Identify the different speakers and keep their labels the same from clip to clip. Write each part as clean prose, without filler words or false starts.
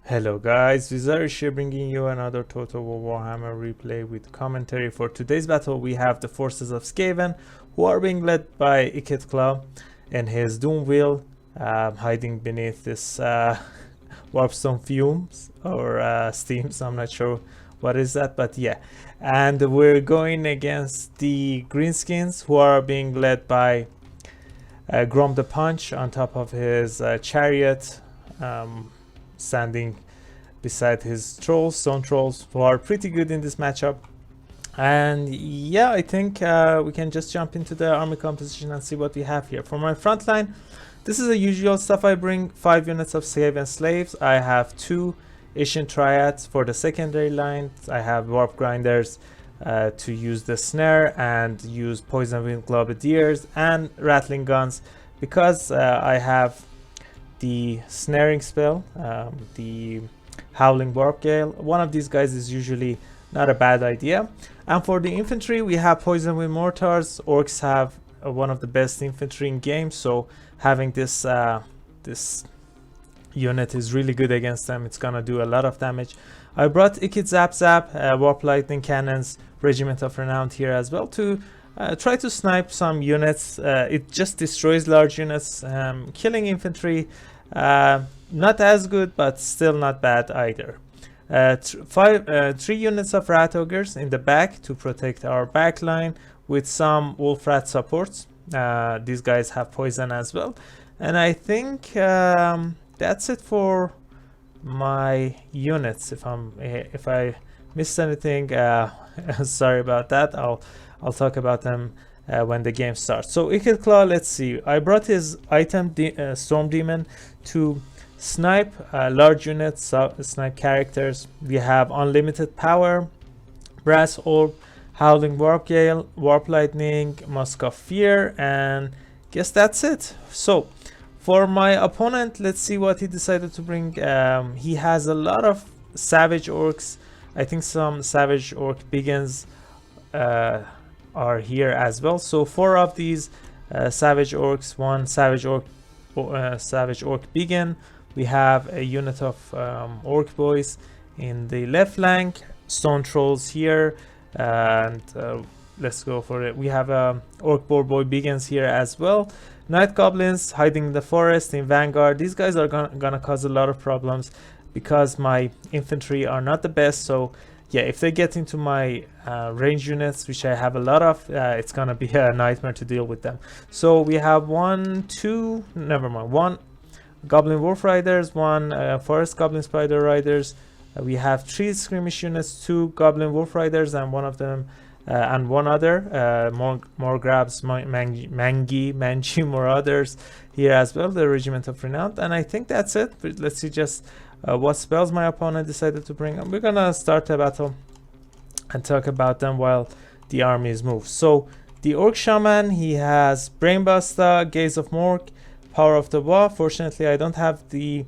Speaker 1: Hello guys, Vizarish here bringing you another Total War Warhammer replay with commentary. For today's battle we have the forces of Skaven, who are being led by Ikit Claw and his Doom Wheel, hiding beneath this Warpstone fumes or steams. I'm not sure what is that, but yeah. And we're going against the Greenskins, who are being led by Grom the Punch on top of his chariot, standing beside his trolls, stone trolls, who are pretty good in this matchup. And yeah, I think we can just jump into the army composition and see what we have here. For my front line, this is the usual stuff. I bring 5 units of Skaven slaves. I have 2 ancient triads. For the secondary line, I have warp grinders to use the snare and use poison wind globadiers and rattling guns, because I have the snaring spell, the howling warp gale. One of these guys is usually not a bad idea. And for the infantry, we have poison wind mortars. Orcs have one of the best infantry in game, so having this this unit is really good against them. It's gonna do a lot of damage. I brought Ikit Zap Zap, warp lightning cannons, regiment of renown here as well to try to snipe some units. It just destroys large units. Killing infantry, not as good, but still not bad either. 3 units of rat ogres in the back to protect our back line, with some wolf rat supports. These guys have poison as well. And I think that's it for my units. If I missed anything, sorry about that. I'll talk about them when the game starts. So Ikit Claw, let's see. I brought his item Storm Demon to snipe large units, snipe characters. We have unlimited power, brass orb, howling warp gale, warp lightning, musk of fear, and guess that's it. So for my opponent, let's see what he decided to bring. He has a lot of savage orcs. I think some savage orc begins are here as well. So 4 of these savage orcs, 1 savage orc begin. We have a unit of orc boys in the left flank, stone trolls here, and let's go for it. We have orc boar boy begins here as well. Night goblins hiding in the forest in vanguard. These guys are gonna cause a lot of problems because my infantry are not the best. So yeah, if they get into my range units, which I have a lot of, it's gonna be a nightmare to deal with them. So we have 1 goblin wolf riders, 1 forest goblin spider riders. We have 3 skirmish units, 2 goblin wolf riders, and one of them and one other more grabs, mangi more others here as well, the regiment of renown. And I think that's it. But let's see just what spells my opponent decided to bring. And we're gonna start the battle and talk about them while the armies move. So the orc shaman, he has brainbuster, gaze of mork, power of the Wa. Fortunately, I don't have the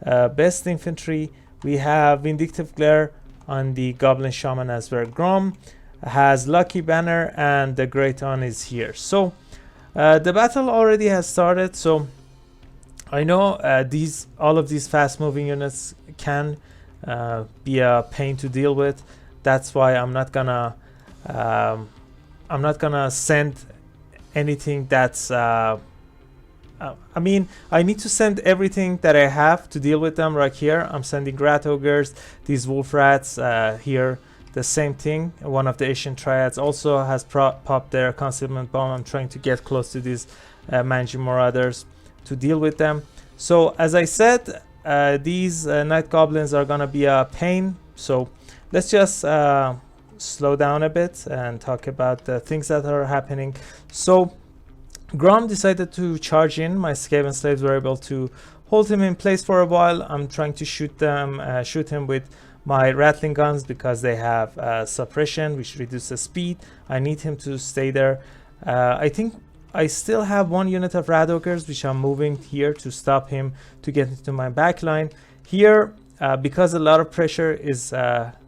Speaker 1: best infantry. We have vindictive glare on the goblin shaman as well. Grom has lucky banner, and the great on is here. So the battle already has started. So I know all of these fast moving units can be a pain to deal with. That's why I'm not gonna send anything that's I mean, I need to send everything that I have to deal with them right here. I'm sending rat ogres, these wolf rats here, the same thing. One of the Asian triads also has popped their concealment bomb. I'm trying to get close to these manji marauders to deal with them. So as I said, these night goblins are gonna be a pain. So let's just slow down a bit and talk about the things that are happening. So Grom decided to charge in. My Skaven slaves were able to hold him in place for a while. I'm trying to shoot him with my rattling guns because they have suppression, which reduces speed. I need him to stay there. I think I still have 1 unit of rat ogres, which I'm moving here to stop him to get into my back line. Here, because a lot of pressure is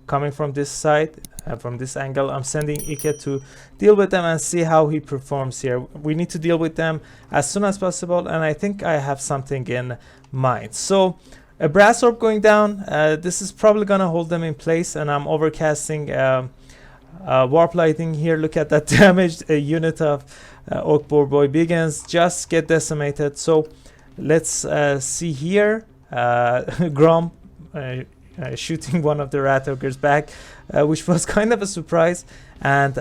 Speaker 1: coming from this side, from this angle, I'm sending Ikit to deal with them and see how he performs here. We need to deal with them as soon as possible, and I think I have something in mind. So A brass orb going down. This is probably gonna hold them in place, and I'm overcasting warp lighting here. Look at that damage. A unit of Orc Boar Boy Begins just get decimated. So let's see here. Grom shooting one of the rat ogres back, which was kind of a surprise. And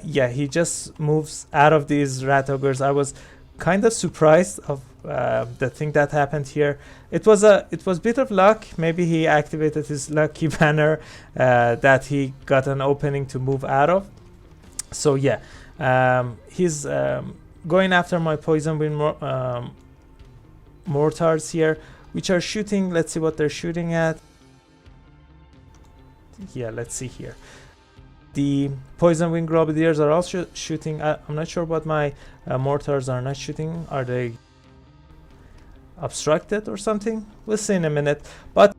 Speaker 1: yeah, he just moves out of these rat ogres. I was kind of surprised of the thing that happened here. It was a bit of luck. Maybe he activated his lucky banner that he got an opening to move out of. So yeah, he's going after my poison wind mortars here, which are shooting. Let's see what they're shooting at. Yeah, let's see here. The poison wind grenadiers are also shooting. I'm not sure what my mortars are not shooting. Are they obstructed or something? We'll see in a minute. But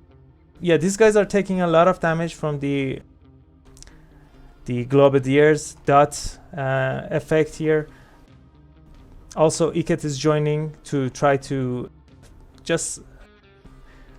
Speaker 1: yeah, these guys are taking a lot of damage from the Globadiers dot effect here. Also, Iket is joining to try to just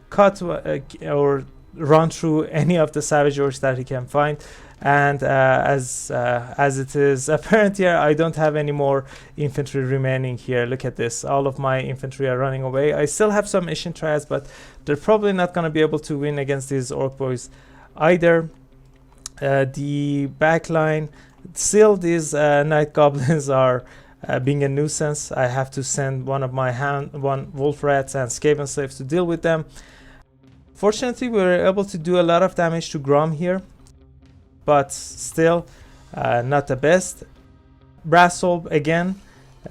Speaker 1: cut or run through any of the savage orcs that he can find. And as it is apparent here, I don't have any more infantry remaining here. Look at this, all of my infantry are running away. I still have some Ishin Triads, but they're probably not going to be able to win against these orc boys either. The backline, still these night goblins are being a nuisance. I have to send one of my wolf rats and Skaven slaves to deal with them. Fortunately, we were able to do a lot of damage to Grom here, but still not the best. Brass Orb again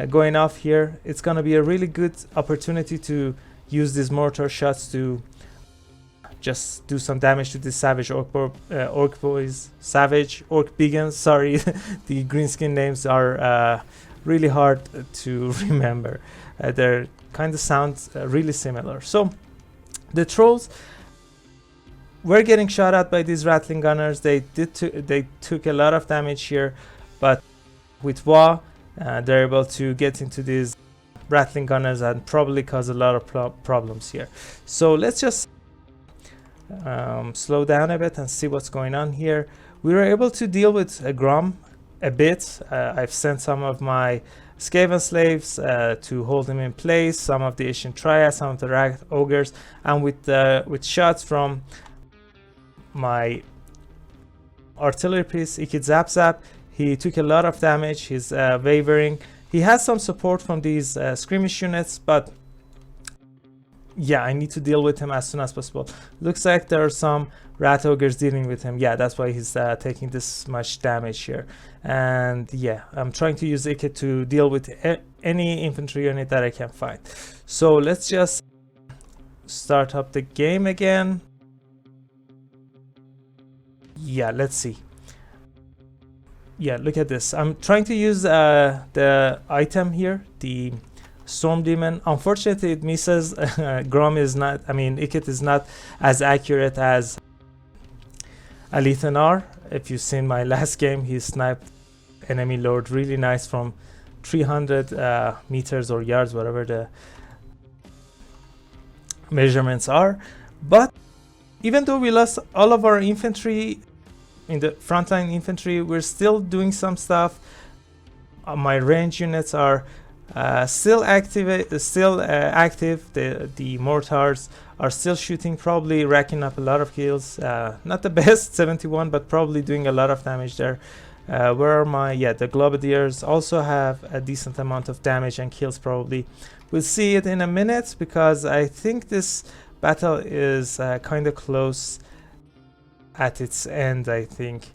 Speaker 1: going off here. It's gonna be a really good opportunity to use these mortar shots to just do some damage to this savage orc boys. Savage orc begins. Sorry, the greenskin names are really hard to remember. They're kind of sound really similar. So the trolls were getting shot at by these rattling gunners. They took a lot of damage here, but with Wa, they're able to get into these rattling gunners and probably cause a lot of problems here. So let's just slow down a bit and see what's going on here. We were able to deal with a Grom a bit. I've sent some of my Skaven slaves to hold him in place, some of the Ishin Triads, some of the rat ogres, and with shots from my artillery piece, Ikit Zap Zap, he took a lot of damage. He's wavering. He has some support from these skirmish units, but yeah, I need to deal with him as soon as possible. Looks like there are some rat ogres dealing with him. Yeah, that's why he's taking this much damage here. And yeah, I'm trying to use Ikit to deal with any infantry unit that I can find. So let's just start up the game again. Yeah, let's see. Yeah, look at this. I'm trying to use the item here, the Storm Demon. Unfortunately, it misses. Grom is not, I mean, Ikit is not as accurate as Alithanar. If you've seen my last game, he sniped enemy lord really nice from 300 meters or yards, whatever the measurements are. But even though we lost all of our infantry in the frontline infantry, we're still doing some stuff. My range units are still active. The mortars are still shooting, probably racking up a lot of kills. Not the best 71, but probably doing a lot of damage there. Where are my, yeah, the Globadiers also have a decent amount of damage and kills probably. We'll see it in a minute, because I think this battle is kind of close at its end. I think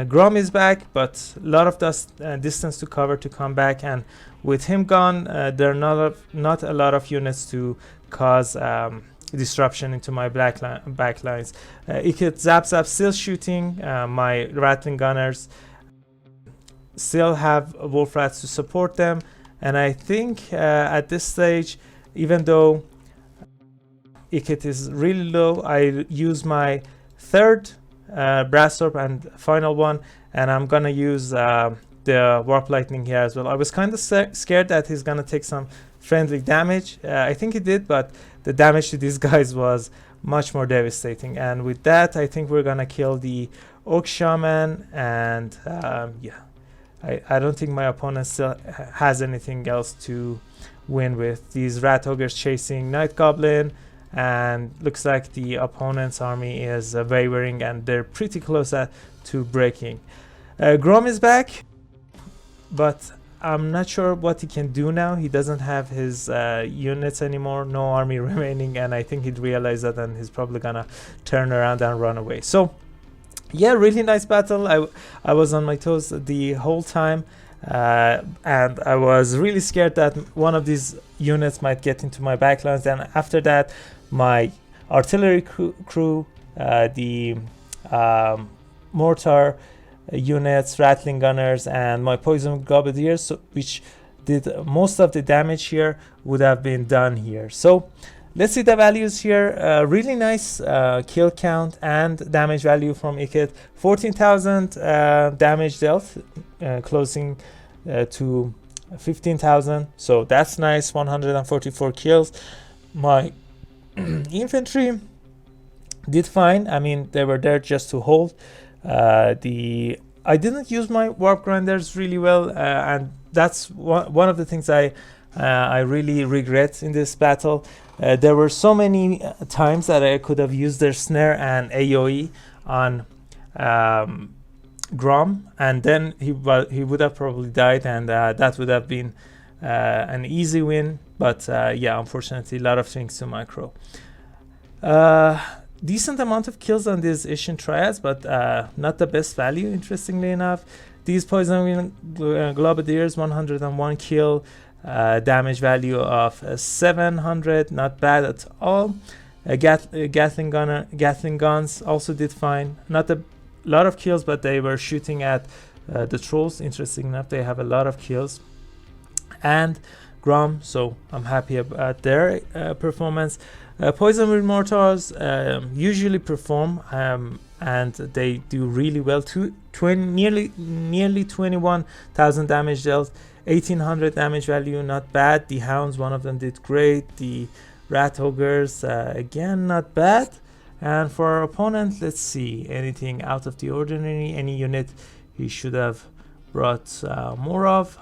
Speaker 1: Grom is back, but a lot of distance to cover to come back, and with him gone, there are not a lot of units to cause disruption into my backlines. Ikit Zap Zap still shooting. My rattling gunners still have wolf rats to support them, and I think at this stage, even though Ikit is really low, I use my third brass orb and final one, and I'm gonna use the warp lightning here as well. I was kind of scared that he's gonna take some friendly damage. I think he did, but the damage to these guys was much more devastating. And with that, I think we're gonna kill the Oak Shaman, and yeah, I don't think my opponent still has anything else to win with. These Rat Ogres chasing Night Goblin, and looks like the opponent's army is wavering and they're pretty close to breaking. Grom is back, but I'm not sure what he can do now. He doesn't have his units anymore, no army remaining, and I think he'd realize that, and he's probably gonna turn around and run away. So yeah, really nice battle. I was on my toes the whole time, and I was really scared that one of these units might get into my backlines. And after that, my artillery crew, the mortar units, rattling gunners, and my poison gobadiers, which did most of the damage here, would have been done here. So let's see the values here. Really nice kill count and damage value from Ikit. 14,000 damage dealt, closing to 15,000. So that's nice. 144 kills. My infantry did fine. I mean, they were there just to hold. I didn't use my warp grinders really well, and that's one of the things I really regret in this battle. There were so many times that I could have used their snare and AoE on Grom, and then he would have probably died, and that would have been an easy win. But yeah, unfortunately, a lot of things to micro. Decent amount of kills on these Asian triads, but not the best value, interestingly enough. These poison globadiers, 101 kill, damage value of 700, not bad at all. Gatling guns also did fine. Not a lot of kills, but they were shooting at the trolls. Interesting enough, they have a lot of kills. And Grom, so I'm happy about their performance. Poison Wind Mortars usually perform, and they do really well. Nearly 21,000 damage dealt, 1,800 damage value, not bad. The Hounds, one of them did great. The Rat Ogres, again, not bad. And for our opponent, let's see, anything out of the ordinary, any unit he should have brought more of.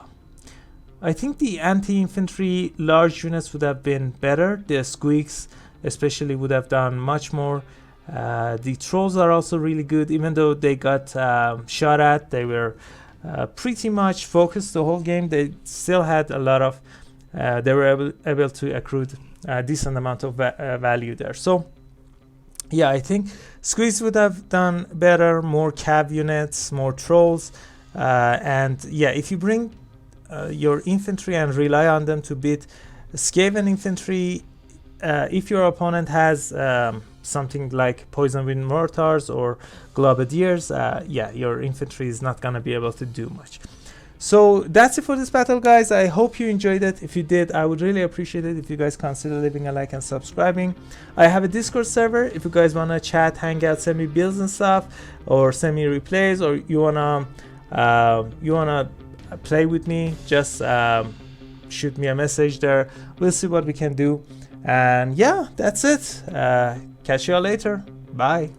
Speaker 1: I think the anti-infantry large units would have been better. The Squeaks especially would have done much more. The Trolls are also really good, even though they got shot at. They were pretty much focused the whole game. They still had a lot of, they were able to accrue a decent amount of value there. So yeah, I think Squeaks would have done better, more cav units, more Trolls, and yeah, if you bring your infantry and rely on them to beat Skaven infantry, if your opponent has something like Poison Wind Mortars or Globadiers, yeah, your infantry is not gonna be able to do much. So that's it for this battle, guys. I hope you enjoyed it. If you did, I would really appreciate it if you guys consider leaving a like and subscribing. I have a Discord server. If you guys wanna chat, hang out, send me builds and stuff, or send me replays, or you wanna play with me, just shoot me a message there. We'll see what we can do. And yeah, that's it. Catch you all later. Bye.